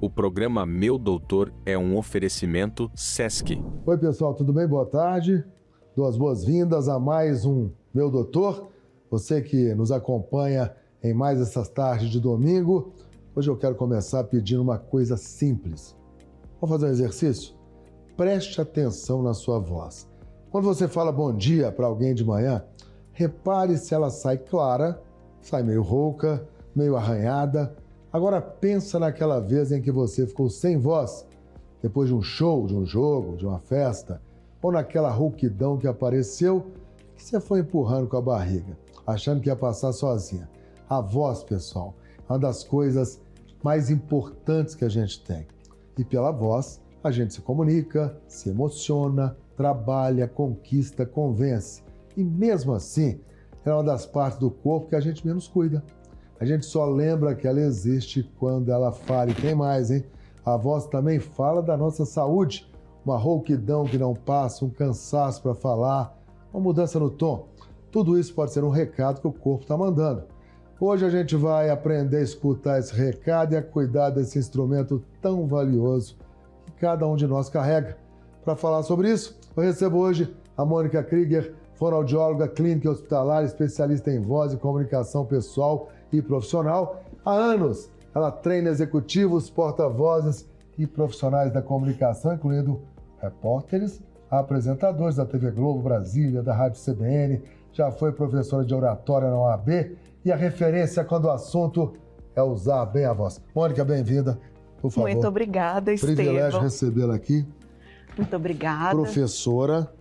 O programa Meu Doutor é um oferecimento SESC. Oi, pessoal, tudo bem? Boa tarde. Dou as boas-vindas a mais um Meu Doutor. Você que nos acompanha em mais essas tardes de domingo. Hoje eu quero começar pedindo uma coisa simples. Vamos fazer um exercício? Preste atenção na sua voz. Quando você fala bom dia para alguém de manhã, repare se ela sai clara, sai meio rouca, meio arranhada. Agora pensa naquela vez em que você ficou sem voz, depois de um show, de um jogo, de uma festa, ou naquela rouquidão que apareceu, que você foi empurrando com a barriga, achando que ia passar sozinha. A voz, pessoal, é uma das coisas mais importantes que a gente tem. E pela voz, a gente se comunica, se emociona, trabalha, conquista, convence. E mesmo assim, é uma das partes do corpo que a gente menos cuida. A gente só lembra que ela existe quando ela fala. E tem mais, hein? A voz também fala da nossa saúde. Uma rouquidão que não passa, um cansaço para falar, uma mudança no tom. Tudo isso pode ser um recado que o corpo está mandando. Hoje a gente vai aprender a escutar esse recado e a cuidar desse instrumento tão valioso que cada um de nós carrega. Para falar sobre isso, eu recebo hoje a Mônica Krieger, fonoaudióloga clínica e hospitalar, especialista em voz e comunicação pessoal e profissional. Há anos, ela treina executivos, porta-vozes e profissionais da comunicação, incluindo repórteres, apresentadores da TV Globo Brasília, da Rádio CBN, já foi professora de oratória na OAB e a referência quando o assunto é usar bem a voz. Mônica, bem-vinda, por favor. Muito obrigada, Estevão. Privilégio recebê-la aqui. Muito obrigada. Professora.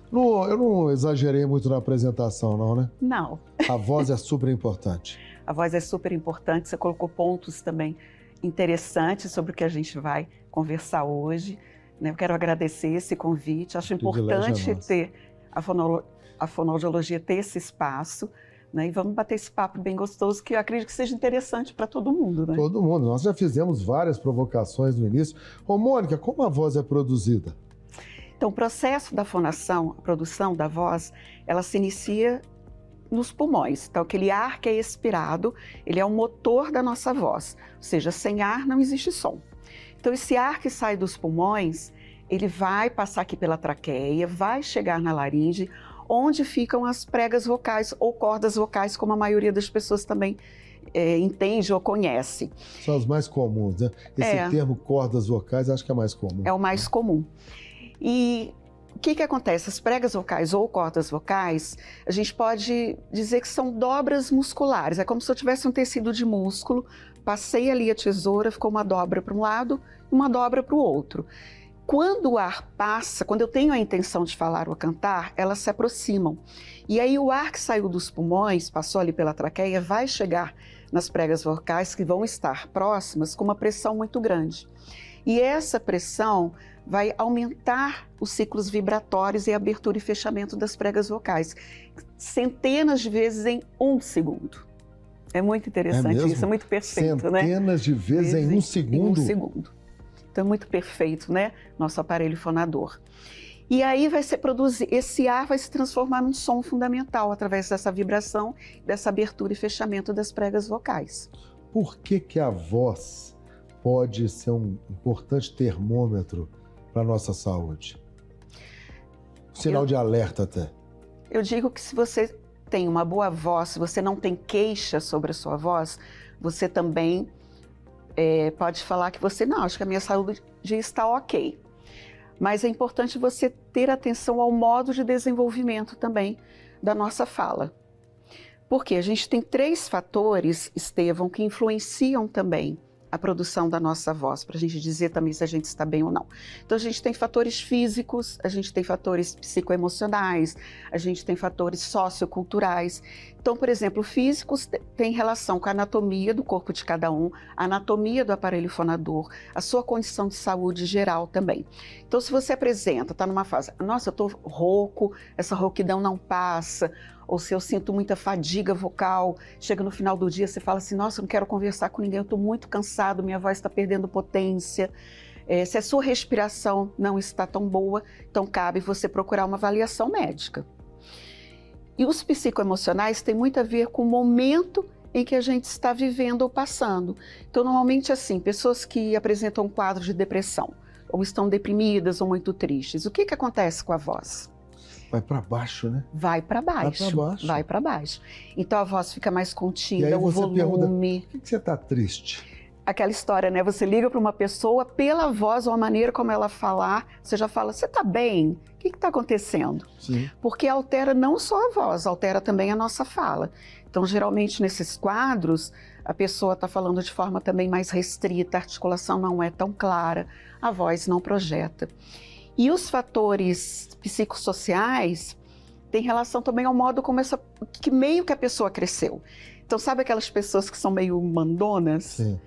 Eu não exagerei muito na apresentação, não, né? Não. A voz é super importante. A voz é super importante. Você colocou pontos também interessantes sobre o que a gente vai conversar hoje. Eu quero agradecer esse convite. Acho importante ter a fonoaudiologia ter esse espaço. E vamos bater esse papo bem gostoso, que eu acredito que seja interessante para todo mundo. Todo mundo. Nós já fizemos várias provocações no início. Ô, Mônica, como a voz é produzida? Então, o processo da fonação, a produção da voz, ela se inicia nos pulmões. Então, aquele ar que é expirado, ele é o motor da nossa voz. Ou seja, sem ar não existe som. Então, esse ar que sai dos pulmões, ele vai passar aqui pela traqueia, vai chegar na laringe, onde ficam as pregas vocais ou cordas vocais, como a maioria das pessoas também entende ou conhece. São as mais comuns, né? Esse termo cordas vocais, acho que é mais comum. É o mais comum. E o que acontece? As pregas vocais ou cordas vocais, a gente pode dizer que são dobras musculares. É como se eu tivesse um tecido de músculo, passei ali a tesoura, ficou uma dobra para um lado e uma dobra para o outro. Quando o ar passa, quando eu tenho a intenção de falar ou cantar, elas se aproximam. E aí o ar que saiu dos pulmões, passou ali pela traqueia, vai chegar nas pregas vocais que vão estar próximas com uma pressão muito grande. E essa pressão vai aumentar os ciclos vibratórios e abertura e fechamento das pregas vocais, centenas de vezes em 1 segundo. É muito interessante isso, é muito perfeito, né? Centenas de vezes em 1 segundo? Em 1 segundo. Então é muito perfeito, né? Nosso aparelho fonador. E aí vai ser produzido, esse ar vai se transformar num som fundamental através dessa vibração, dessa abertura e fechamento das pregas vocais. Por que a voz pode ser um importante termômetro para a nossa saúde? Sinal de alerta até. Eu digo que se você tem uma boa voz, se você não tem queixa sobre a sua voz, você também pode falar que você, não, acho que a minha saúde está ok. Mas é importante você ter atenção ao modo de desenvolvimento também da nossa fala. Porque a gente tem 3 fatores, Estevão, que influenciam também a produção da nossa voz, para a gente dizer também se a gente está bem ou não. Então a gente tem fatores físicos, a gente tem fatores psicoemocionais, a gente tem fatores socioculturais. Então, por exemplo, físicos têm relação com a anatomia do corpo de cada um, a anatomia do aparelho fonador, a sua condição de saúde geral também. Então, se você apresenta, está numa fase, nossa, eu estou rouco, essa rouquidão não passa, ou se eu sinto muita fadiga vocal, chega no final do dia, você fala assim, nossa, eu não quero conversar com ninguém, eu estou muito cansado, minha voz está perdendo potência. Se a sua respiração não está tão boa, então cabe você procurar uma avaliação médica. E os psicoemocionais têm muito a ver com o momento em que a gente está vivendo ou passando. Então, normalmente assim, pessoas que apresentam um quadro de depressão, ou estão deprimidas ou muito tristes, o que acontece com a voz? Vai para baixo, né? Vai para baixo. Vai para baixo. Vai para baixo. Então a voz fica mais contida, E aí o você pergunta, volume. por que você está triste? Aquela história, né? Você liga para uma pessoa, pela voz ou a maneira como ela falar, você já fala, você está bem? O que está acontecendo? Sim. Porque altera não só a voz, altera também a nossa fala. Então, geralmente, nesses quadros, a pessoa está falando de forma também mais restrita, a articulação não é tão clara, a voz não projeta. E os fatores psicossociais têm relação também ao modo como que meio que a pessoa cresceu. Então, sabe aquelas pessoas que são meio mandonas? Sim.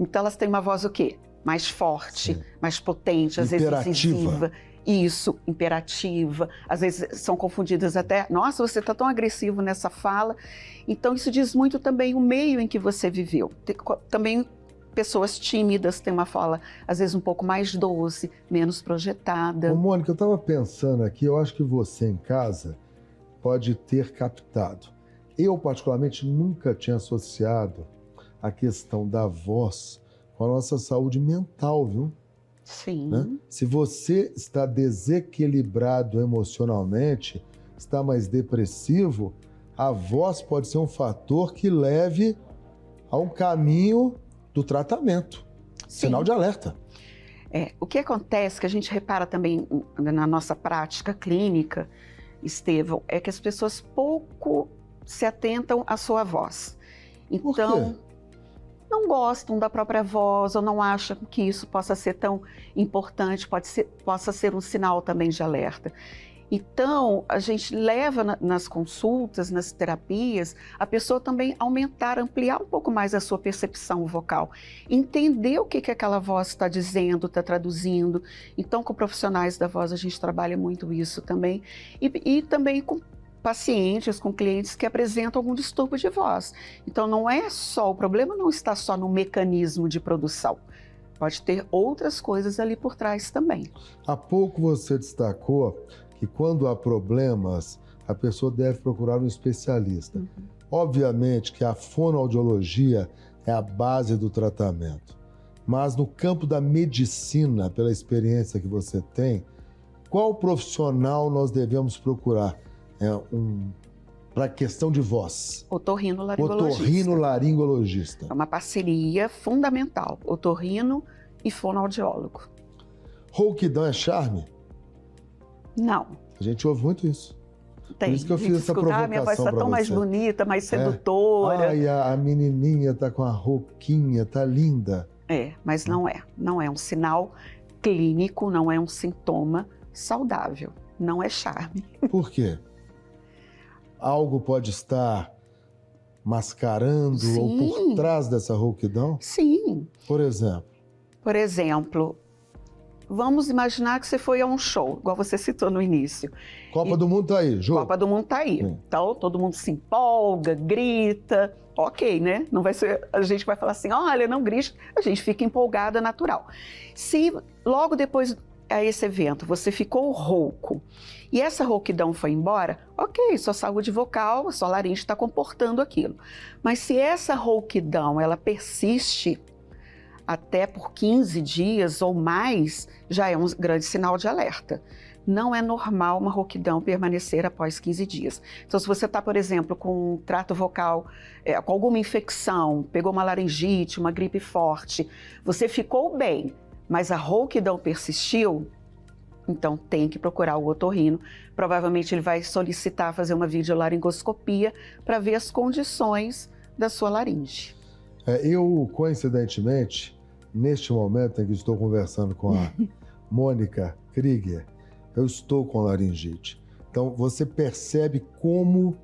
Então, elas têm uma voz o quê? Mais forte, Sim. mais potente, às vezes incisiva. Isso, imperativa. Às vezes são confundidas até, nossa, você está tão agressivo nessa fala. Então, isso diz muito também o meio em que você viveu. Também pessoas tímidas têm uma fala, às vezes, um pouco mais doce, menos projetada. Ô, Mônica, eu estava pensando aqui, eu acho que você em casa pode ter captado. Eu, particularmente, nunca tinha associado a questão da voz com a nossa saúde mental, viu? Sim. Né? Se você está desequilibrado emocionalmente, está mais depressivo, a voz pode ser um fator que leve a um caminho do tratamento. Sim. Sinal de alerta. O que acontece, que a gente repara também na nossa prática clínica, Estevão, é que as pessoas pouco se atentam à sua voz. Por quê? Então, não gostam da própria voz ou não acham que isso possa ser tão importante, possa ser um sinal também de alerta. Então, a gente leva nas consultas, nas terapias, a pessoa também aumentar, ampliar um pouco mais a sua percepção vocal, entender o que aquela voz está dizendo, está traduzindo. Então, com profissionais da voz, a gente trabalha muito isso também. E também com pacientes, com clientes que apresentam algum distúrbio de voz. Então, não é só, o problema não está só no mecanismo de produção. Pode ter outras coisas ali por trás também. Há pouco você destacou que quando há problemas, a pessoa deve procurar um especialista. Uhum. Obviamente que a fonoaudiologia é a base do tratamento. Mas no campo da medicina, pela experiência que você tem, qual profissional nós devemos procurar? Para a questão de voz. Otorrinolaringologista. Otorrinolaringologista. É uma parceria fundamental, otorrino e fonoaudiólogo. Rouquidão é charme? Não. A gente ouve muito isso. Tem. Por isso que eu fiz essa provocação. Minha voz está tão mais bonita, mais sedutora. Ai, a menininha está com a rouquinha, tá linda. Mas não é. Não é um sinal clínico, não é um sintoma saudável. Não é charme. Por quê? Algo pode estar mascarando Sim. ou por trás dessa rouquidão? Sim. Por exemplo, vamos imaginar que você foi a um show, igual você citou no início. Copa do Mundo tá aí, Ju. Copa do Mundo tá aí. Então, todo mundo se empolga, grita. Ok, né? Não vai ser, a gente vai falar assim, olha, não grite. A gente fica empolgada, natural. Se logo depois a esse evento você ficou rouco e essa rouquidão foi embora, ok, sua saúde vocal, sua laringe está comportando aquilo. Mas se essa rouquidão, ela persiste até por 15 dias ou mais, já é um grande sinal de alerta. Não é normal uma rouquidão permanecer após 15 dias. Então, se você está, por exemplo, com um trato vocal, com alguma infecção, pegou uma laringite, uma gripe forte, você ficou bem, mas a rouquidão persistiu, então tem que procurar o otorrino. Provavelmente ele vai solicitar fazer uma videolaringoscopia para ver as condições da sua laringe. Eu, coincidentemente, neste momento em que estou conversando com a Mônica Krieger, eu estou com laringite. Então, você percebe como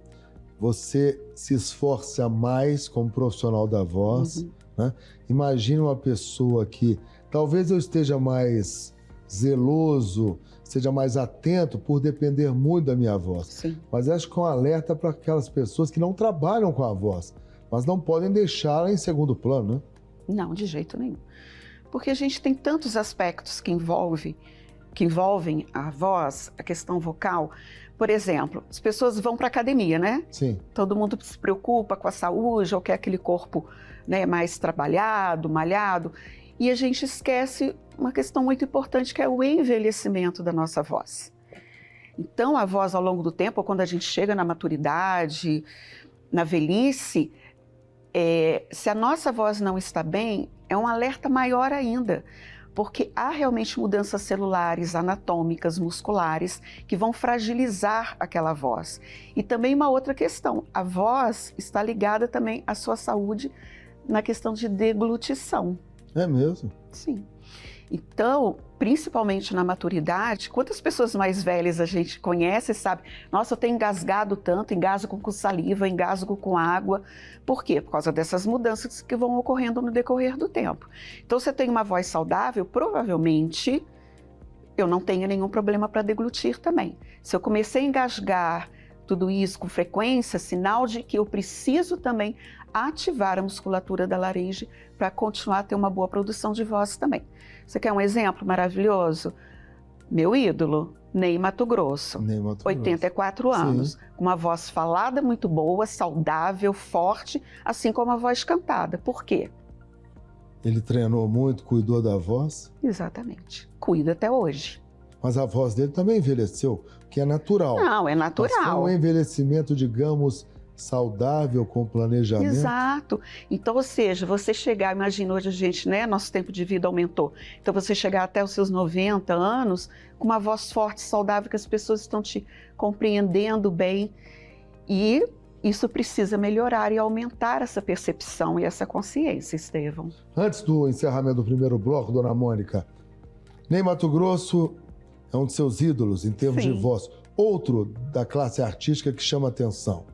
você se esforça mais como profissional da voz. Né? Imagine uma pessoa que talvez eu esteja mais zeloso, seja mais atento por depender muito da minha voz. Sim. Mas acho que é um alerta para aquelas pessoas que não trabalham com a voz, mas não podem deixá-la em segundo plano, né? Não, de jeito nenhum. Porque a gente tem tantos aspectos que envolvem a voz, a questão vocal. Por exemplo, as pessoas vão para a academia, né? Sim. Todo mundo se preocupa com a saúde, ou quer aquele corpo, né, mais trabalhado, malhado. E a gente esquece uma questão muito importante, que é o envelhecimento da nossa voz. Então, a voz, ao longo do tempo, quando a gente chega na maturidade, na velhice, se a nossa voz não está bem, é um alerta maior ainda, porque há realmente mudanças celulares, anatômicas, musculares, que vão fragilizar aquela voz. E também uma outra questão, a voz está ligada também à sua saúde na questão de deglutição. É mesmo? Sim. Então, principalmente na maturidade, quantas pessoas mais velhas a gente conhece e sabe, nossa, eu tenho engasgado tanto, engasgo com saliva, engasgo com água. Por quê? Por causa dessas mudanças que vão ocorrendo no decorrer do tempo. Então, se eu tenho uma voz saudável, provavelmente eu não tenho nenhum problema para deglutir também. Se eu comecei a engasgar tudo isso com frequência, sinal de que eu preciso também ativar a musculatura da laringe para continuar a ter uma boa produção de voz também. Você quer um exemplo maravilhoso? Meu ídolo, Ney Matogrosso, 84 anos, Sim. com uma voz falada muito boa, saudável, forte, assim como a voz cantada. Por quê? Ele treinou muito, cuidou da voz. Exatamente. Cuida até hoje. Mas a voz dele também envelheceu, que é natural. Não, é Mas natural. foi um envelhecimento, digamos, saudável, com planejamento. Exato. Então, ou seja, você chegar, imagina hoje a gente, né, nosso tempo de vida aumentou. Então, você chegar até os seus 90 anos com uma voz forte, saudável, que as pessoas estão te compreendendo bem. E isso precisa melhorar e aumentar essa percepção e essa consciência, Estevão. Antes do encerramento do primeiro bloco, dona Mônica, Ney Matogrosso é um de seus ídolos em termos Sim. de voz. Outro da classe artística que chama atenção.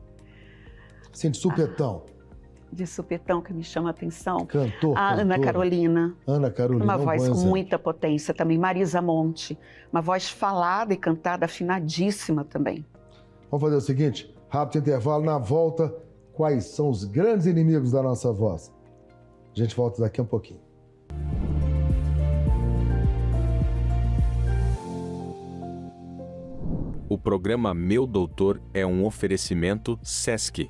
Assim, de supetão. De supetão que me chama a atenção. Cantor, A Ana cantora. Carolina. Ana Carolina. Uma é um voz bom com exemplo. muita potência também. Marisa Monte. Uma voz falada e cantada afinadíssima também. Vamos fazer o seguinte, rápido intervalo, na volta, quais são os grandes inimigos da nossa voz? A gente volta daqui a um pouquinho. O programa Meu Doutor é um oferecimento SESC.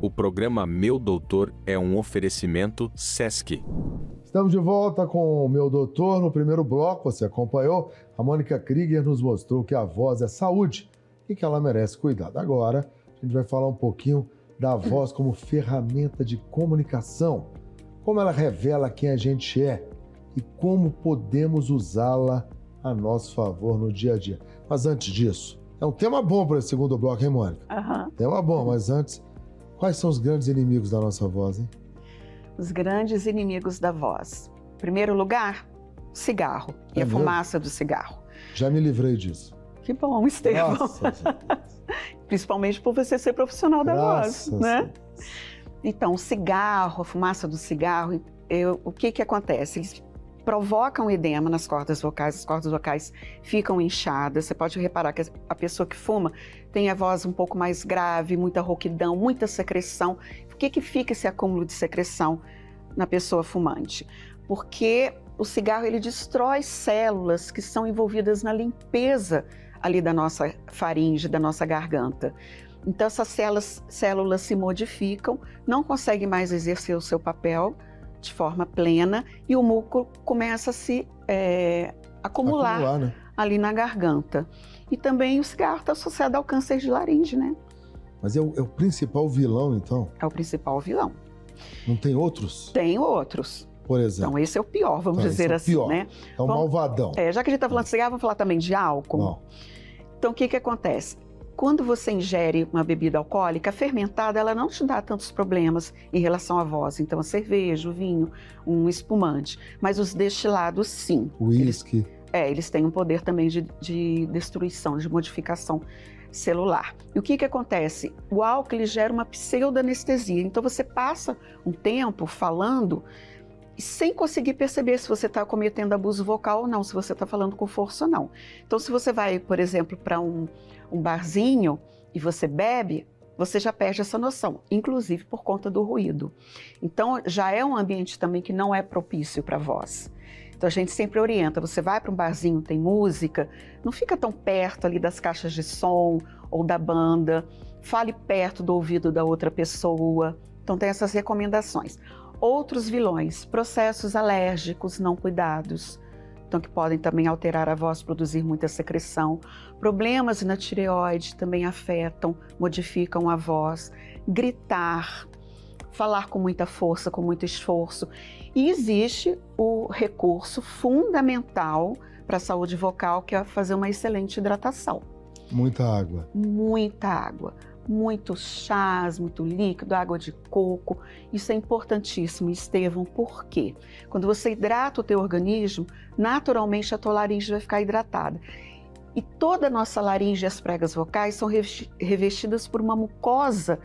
O programa Meu Doutor é um oferecimento SESC. Estamos de volta com o Meu Doutor. No primeiro bloco, você acompanhou, a Mônica Krieger nos mostrou que a voz é saúde e que ela merece cuidado. Agora, a gente vai falar um pouquinho da voz como ferramenta de comunicação, como ela revela quem a gente é e como podemos usá-la a nosso favor no dia a dia. Mas antes disso, é um tema bom para esse segundo bloco, hein, Mônica? Tema bom, mas antes, quais são os grandes inimigos da nossa voz, hein? Os grandes inimigos da voz. Em primeiro lugar, cigarro e a mesmo? fumaça do cigarro. Já me livrei disso. Que bom, Estevão. Graças a Deus. Principalmente por você ser profissional da Graças voz, né? a Deus. Então, o cigarro, a fumaça do cigarro, o que acontece? Eles provocam edema nas cordas vocais, as cordas vocais ficam inchadas. Você pode reparar que a pessoa que fuma tem a voz um pouco mais grave, muita rouquidão, muita secreção. Por que fica esse acúmulo de secreção na pessoa fumante? Porque o cigarro ele destrói células que são envolvidas na limpeza ali da nossa faringe, da nossa garganta. Então essas células se modificam, não conseguem mais exercer o seu papel de forma plena e o muco começa a se acumular né? ali na garganta. E também o cigarro está associado ao câncer de laringe, né? Mas é o principal vilão, então? É o principal vilão. Não tem outros? Tem outros. Por exemplo? Então esse é o pior, vamos Então, dizer esse é o assim, pior. né? É o malvadão. Já que a gente está falando de cigarro, vamos falar também de álcool. Bom. Então o que acontece? quando você ingere uma bebida alcoólica, a fermentada, ela não te dá tantos problemas em relação à voz. Então, a cerveja, o vinho, um espumante. Mas os destilados, sim. O uísque. Eles têm um poder também de destruição, de modificação celular. E o que acontece? O álcool ele gera uma pseudoanestesia. Então, você passa um tempo falando sem conseguir perceber se você está cometendo abuso vocal ou não, se você está falando com força ou não. Então, se você vai, por exemplo, para um barzinho e você bebe, você já perde essa noção, inclusive por conta do ruído. Então, já é um ambiente também que não é propício para a voz. Então, a gente sempre orienta, você vai para um barzinho, tem música, não fica tão perto ali das caixas de som ou da banda, fale perto do ouvido da outra pessoa. Então, tem essas recomendações. Outros vilões, processos alérgicos não cuidados, então que podem também alterar a voz, produzir muita secreção. Problemas na tireoide também afetam, modificam a voz. Gritar, falar com muita força, com muito esforço. E existe o recurso fundamental para a saúde vocal, que é fazer uma excelente hidratação. Muita água. Muita água. Muitos chás, muito líquido, água de coco. Isso é importantíssimo, Estevão, por quê? Quando você hidrata o teu organismo, naturalmente a tua laringe vai ficar hidratada. E toda a nossa laringe e as pregas vocais são revestidas por uma mucosa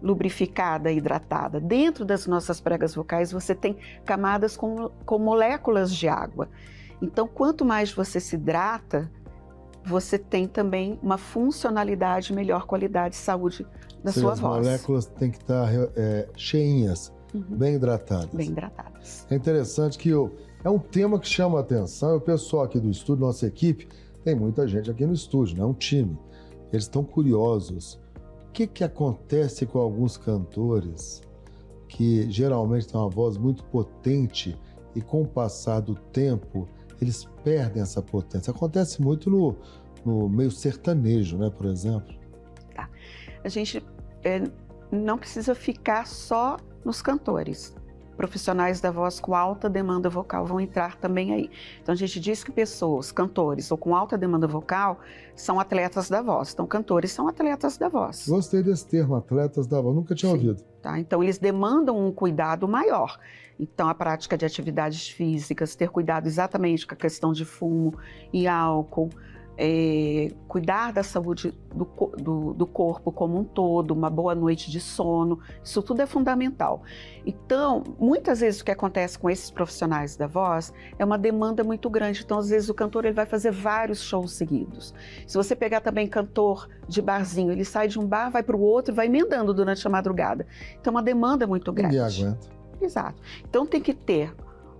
lubrificada e hidratada. Dentro das nossas pregas vocais você tem camadas com moléculas de água. Então, quanto mais você se hidrata, você tem também uma funcionalidade, melhor qualidade de saúde da sua voz. As moléculas têm que estar cheinhas, bem hidratadas. Bem hidratadas. É interessante que é um tema que chama a atenção, e o pessoal aqui do estúdio, nossa equipe, tem muita gente aqui no estúdio, né? É um time. Eles estão curiosos. O que acontece com alguns cantores que geralmente têm uma voz muito potente e com o passar do tempo eles perdem essa potência? Acontece muito no meio sertanejo, né, por exemplo. Tá. A gente não precisa ficar só nos cantores. Profissionais da voz com alta demanda vocal vão entrar também aí. Então a gente diz que pessoas, cantores ou com alta demanda vocal, são atletas da voz. Então cantores são atletas da voz. Gostei desse termo, atletas da voz, nunca tinha ouvido. Tá? Então eles demandam um cuidado maior. Então a prática de atividades físicas, ter cuidado exatamente com a questão de fumo e álcool, cuidar da saúde do corpo como um todo, uma boa noite de sono, isso tudo é fundamental. Então, muitas vezes o que acontece com esses profissionais da voz é uma demanda muito grande. Então, às vezes o cantor ele vai fazer vários shows seguidos. Se você pegar também cantor de barzinho, ele sai de um bar, vai para o outro, vai emendando durante a madrugada. Então, é uma demanda muito grande. Ninguém aguenta. Exato. Então, tem que ter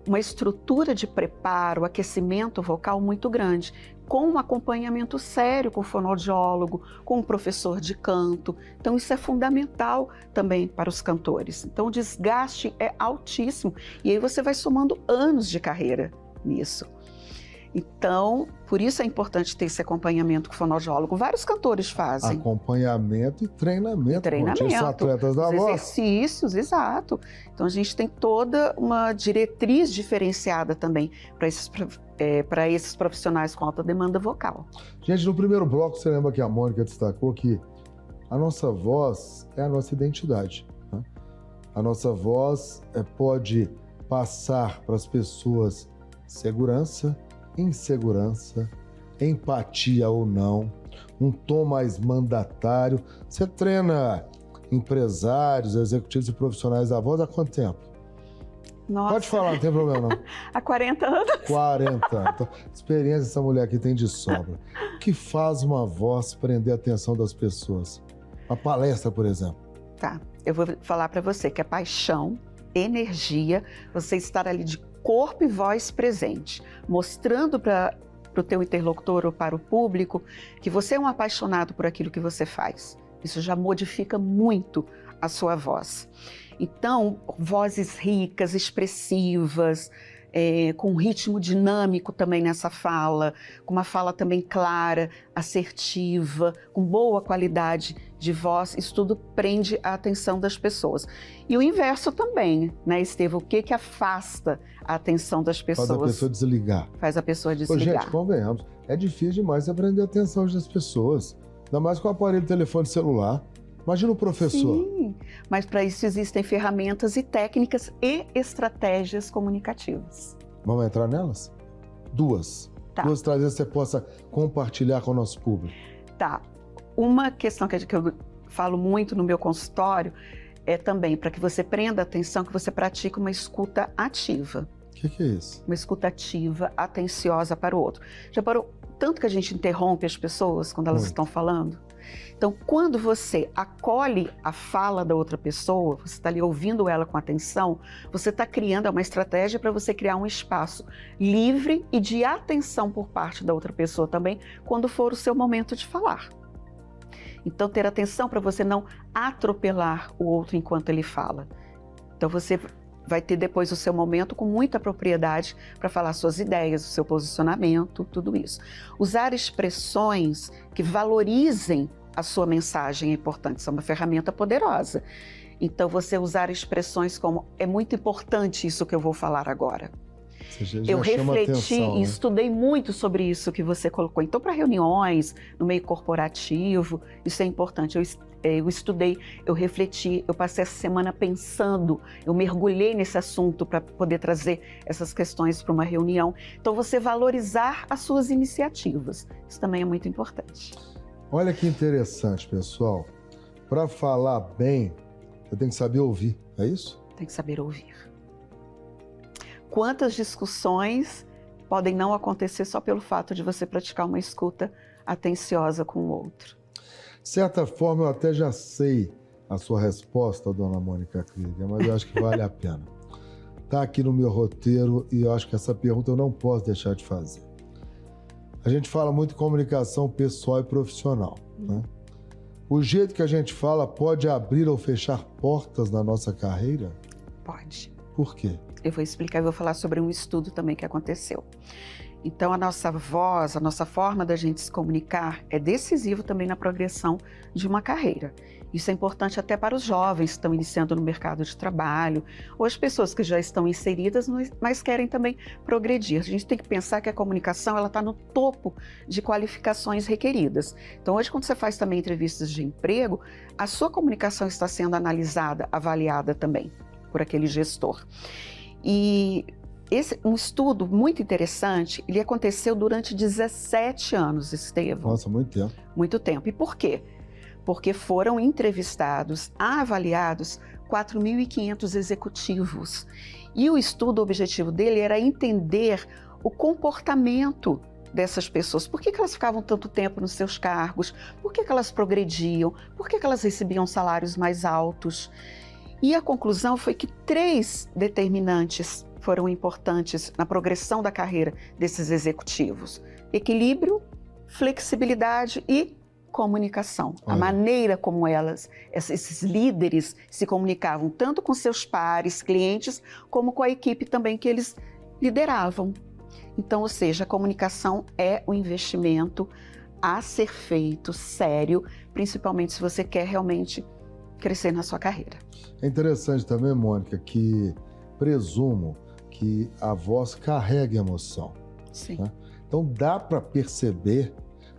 uma estrutura de preparo, aquecimento vocal muito grande, com um acompanhamento sério com o fonoaudiólogo, com o professor de canto. Então isso é fundamental também para os cantores. Então o desgaste é altíssimo e aí você vai somando anos de carreira nisso. Então, por isso é importante ter esse acompanhamento com o fonoaudiólogo. Vários cantores fazem. Acompanhamento e treinamento. Treinamento. São atletas da voz. Exercícios, exato. Então, a gente tem toda uma diretriz diferenciada também para esses profissionais com alta demanda vocal. Gente, no primeiro bloco, você lembra que a Mônica destacou que a nossa voz é a nossa identidade. Né? A nossa voz pode passar para as pessoas segurança, insegurança, empatia ou não, um tom mais mandatário. Você treina empresários, executivos e profissionais da voz há quanto tempo? Nossa. Pode falar, não tem problema não. Há 40 anos. 40. Então, experiência essa mulher aqui tem de sobra. O que faz uma voz prender a atenção das pessoas? Uma palestra, por exemplo. Tá, eu vou falar para você que é paixão, energia, você estar ali de corpo e voz presente, mostrando para o teu interlocutor ou para o público que você é um apaixonado por aquilo que você faz. Isso já modifica muito a sua voz. Então, vozes ricas, expressivas, com um ritmo dinâmico também nessa fala, com uma fala também clara, assertiva, com boa qualidade de voz, isso tudo prende a atenção das pessoas. E o inverso também, né, Estevão? O que afasta a atenção das pessoas? Faz a pessoa desligar. Faz a pessoa desligar. Gente, convenhamos, é difícil demais aprender a atenção das pessoas. Ainda mais com o aparelho de telefone celular. Imagina o professor. Sim, mas para isso existem ferramentas e técnicas e estratégias comunicativas. Vamos entrar nelas? Duas. Tá. Duas estratégias que você possa compartilhar com o nosso público. Tá. Uma questão que eu falo muito no meu consultório é também para que você prenda atenção, que você pratique uma escuta ativa. O que é isso? Uma escuta ativa, atenciosa para o outro. Já parou tanto que a gente interrompe as pessoas quando elas estão falando? Então, quando você acolhe a fala da outra pessoa, você está ali ouvindo ela com atenção, você está criando uma estratégia para você criar um espaço livre e de atenção por parte da outra pessoa também, quando for o seu momento de falar. Então, ter atenção para você não atropelar o outro enquanto ele fala. Então, você vai ter depois o seu momento com muita propriedade para falar suas ideias, o seu posicionamento, tudo isso. Usar expressões que valorizem a sua mensagem é importante, isso é uma ferramenta poderosa. Então, você usar expressões como, é muito importante isso que eu vou falar agora. Eu refleti e estudei muito sobre isso que você colocou. Então, para reuniões, no meio corporativo, isso é importante. Eu estudei, eu refleti, eu passei essa semana pensando, eu mergulhei nesse assunto para poder trazer essas questões para uma reunião. Então, você valorizar as suas iniciativas, isso também é muito importante. Olha que interessante, pessoal. Para falar bem, você tem que saber ouvir, é isso? Tem que saber ouvir. Quantas discussões podem não acontecer só pelo fato de você praticar uma escuta atenciosa com o outro? De certa forma, eu até já sei a sua resposta, dona Mônica Krieger, mas eu acho que vale a pena. Está aqui no meu roteiro e eu acho que essa pergunta eu não posso deixar de fazer. A gente fala muito em comunicação pessoal e profissional, né? O jeito que a gente fala pode abrir ou fechar portas na nossa carreira? Pode. Por quê? Eu vou explicar, eu vou falar sobre um estudo também que aconteceu. Então, a nossa voz, a nossa forma da gente se comunicar é decisivo também na progressão de uma carreira. Isso é importante até para os jovens que estão iniciando no mercado de trabalho, ou as pessoas que já estão inseridas, mas querem também progredir. A gente tem que pensar que a comunicação ela está no topo de qualificações requeridas. Então, hoje, quando você faz também entrevistas de emprego, a sua comunicação está sendo analisada, avaliada também por aquele gestor. E um estudo muito interessante, ele aconteceu durante 17 anos, Estevão. Nossa, muito tempo. Muito tempo. E por quê? Porque foram entrevistados, avaliados 4.500 executivos. E o estudo, o objetivo dele era entender o comportamento dessas pessoas. Por que elas ficavam tanto tempo nos seus cargos? Por que elas progrediam? Por que elas recebiam salários mais altos? E a conclusão foi que 3 determinantes foram importantes na progressão da carreira desses executivos: equilíbrio, flexibilidade e comunicação. A maneira como esses líderes se comunicavam, tanto com seus pares, clientes, como com a equipe também que eles lideravam. Então, ou seja, a comunicação é um investimento a ser feito sério, principalmente se você quer realmente crescer na sua carreira. É interessante também, Mônica, que presumo que a voz carrega emoção. Sim. Né? Então dá para perceber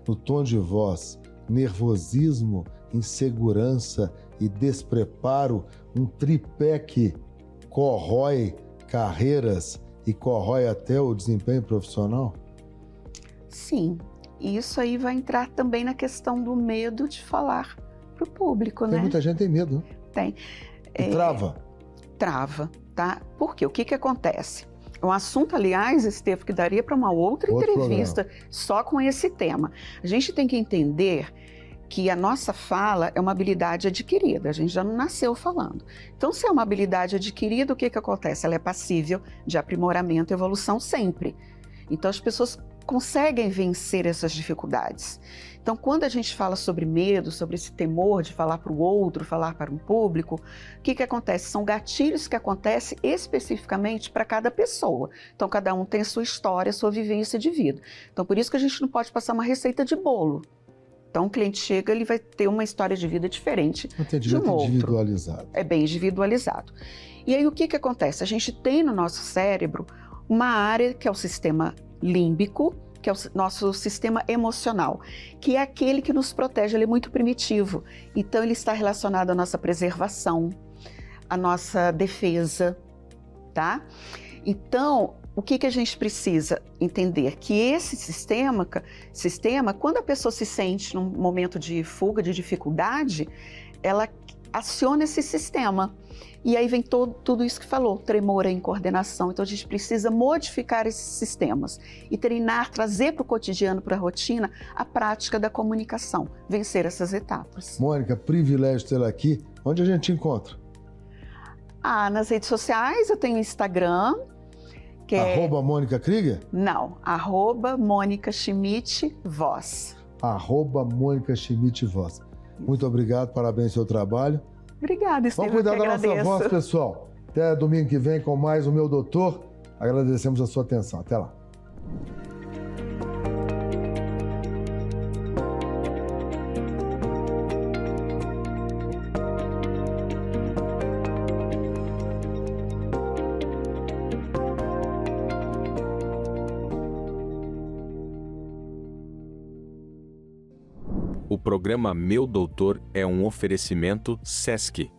no tom de voz nervosismo, insegurança e despreparo, um tripé que corrói carreiras e corrói até o desempenho profissional? Sim, e isso aí vai entrar também na questão do medo de falar para o público, né? Muita gente tem medo. Tem. E trava? Trava, tá? Por quê? O que acontece? Um assunto, aliás, Estevão, que daria para uma outra entrevista programa. Só com esse tema. A gente tem que entender que a nossa fala é uma habilidade adquirida, a gente já não nasceu falando. Então, se é uma habilidade adquirida, o que acontece? Ela é passível de aprimoramento e evolução sempre. Então, as pessoas conseguem vencer essas dificuldades. Então, quando a gente fala sobre medo, sobre esse temor de falar para o outro, falar para um público, o que acontece? São gatilhos que acontecem especificamente para cada pessoa. Então, cada um tem a sua história, a sua vivência de vida. Então, por isso que a gente não pode passar uma receita de bolo. Então, o cliente chega, ele vai ter uma história de vida diferente de um outro. Individualizado. É bem individualizado. E aí, o que acontece? A gente tem no nosso cérebro uma área que é o sistema límbico, que é o nosso sistema emocional, que é aquele que nos protege, ele é muito primitivo. Então, ele está relacionado à nossa preservação, à nossa defesa, tá? Então, o que a gente precisa entender? Que esse sistema, quando a pessoa se sente num momento de fuga, de dificuldade, ela aciona esse sistema. E aí vem tudo isso que falou, tremor, incoordenação. Então a gente precisa modificar esses sistemas e treinar, trazer para o cotidiano, para a rotina, a prática da comunicação, vencer essas etapas. Mônica, privilégio tê-la aqui. Onde a gente te encontra? Nas redes sociais eu tenho Instagram, que é... @Mônica Krieger? Não, @Mônica Schmidt Voz. @Mônica Schmidt Voz. Muito obrigado, parabéns pelo seu trabalho. Obrigada, Estevam. Vamos cuidar da nossa voz, pessoal. Até domingo que vem com mais o Meu Doutor. Agradecemos a sua atenção. Até lá. O programa Meu Doutor é um oferecimento SESC.